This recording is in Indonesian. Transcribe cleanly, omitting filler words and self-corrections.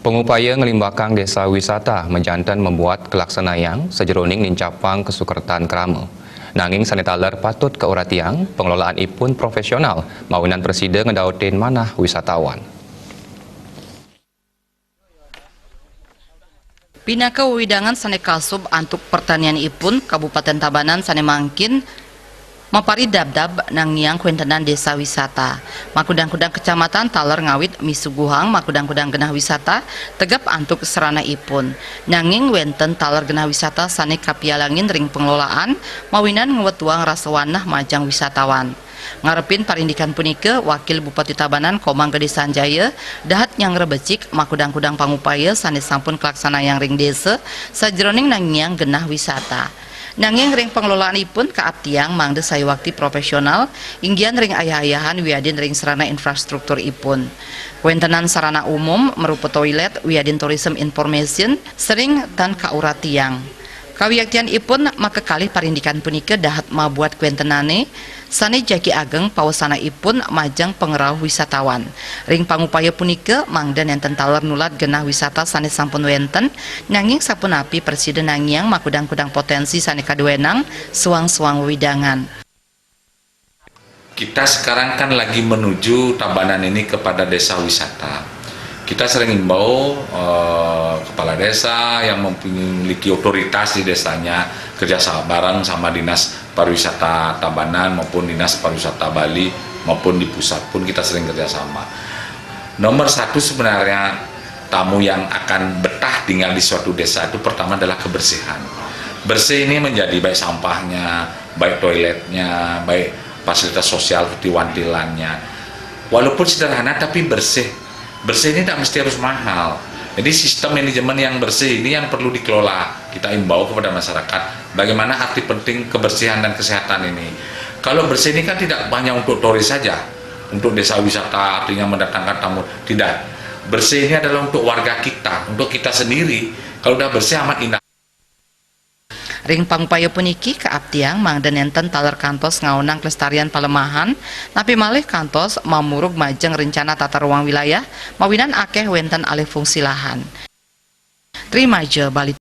Pengupaya ngelimbakang desa wisata menjantan membuat kelaksanayang sejeroning nincapang kesukertan kerama. Nanging sanitaler patut keuratiang, pengelolaan ipun profesional, maunan presiden ngedautin manah wisatawan. Pinaka wewidangan sane kalsub antuk pertanian ipun Kabupaten Tabanan sane mangkin mapari dab-dab nangiang kuentenan desa wisata. Makudang-kudang kecamatan Taler Ngawit Misuguhang makudang-kudang genah wisata tegap antuk serana ipun. Nanging wenten Taler genah wisata sane kapialangin ring pengelolaan mawinan ngewetuang rasawanah majang wisatawan. Ngarepin parindikan punike Wakil Bupati Tabanan Komang Gede Sanjaya dahat yang rebecik makudang-kudang pangupaya sane sampun kelaksana yang ring desa sajroning nangiang genah wisata. Nanging ring pengelolaan ipun kaaptiang mangde sayawakti profesional inggian ring ayah-ayahan wiadin ring sarana infrastruktur ipun. Kuentenan sarana umum merupa toilet wiadin tourism information sering dan kauratiang. Kawiaktian ipun maka kali parindikan punike dahat mabuat kuentenane sane jaki ageng pawasana ipun majang pengerau wisatawan. Ring pangupaya punike mangdan enten taler nulat genah wisata sane sampun wenten nanging sapunapi presiden nangiang makudang-kudang potensi sane kaduenang suang-suang widangan. Kita sekarang kan lagi menuju Tabanan ini kepada desa wisata. Kita sering imbau kepala desa yang memiliki otoritas di desanya kerjasama bareng sama Dinas Pariwisata Tabanan maupun Dinas Pariwisata Bali maupun di pusat pun kita sering kerjasama. Nomor satu sebenarnya tamu yang akan betah tinggal di suatu desa itu pertama adalah kebersihan. Bersih ini menjadi baik sampahnya, baik toiletnya, baik fasilitas sosial seperti wantilannya. Walaupun sederhana tapi bersih. Bersih ini tidak mesti harus mahal. Jadi sistem manajemen yang bersih ini yang perlu dikelola. Kita imbau kepada masyarakat bagaimana arti penting kebersihan dan kesehatan ini. Kalau bersih ini kan tidak hanya untuk turis saja, untuk desa wisata artinya mendatangkan tamu. Tidak. Bersih ini adalah untuk warga kita, untuk kita sendiri. Kalau udah bersih amat indah. Ring pangupaya puniki kaaptiang mangden enten taler kantos ngaunang kelestarian palemahan napi malih kantos mamurug majeng rencana tata ruang wilayah mawinan akeh wenten alih fungsi lahan. Terima je Bali.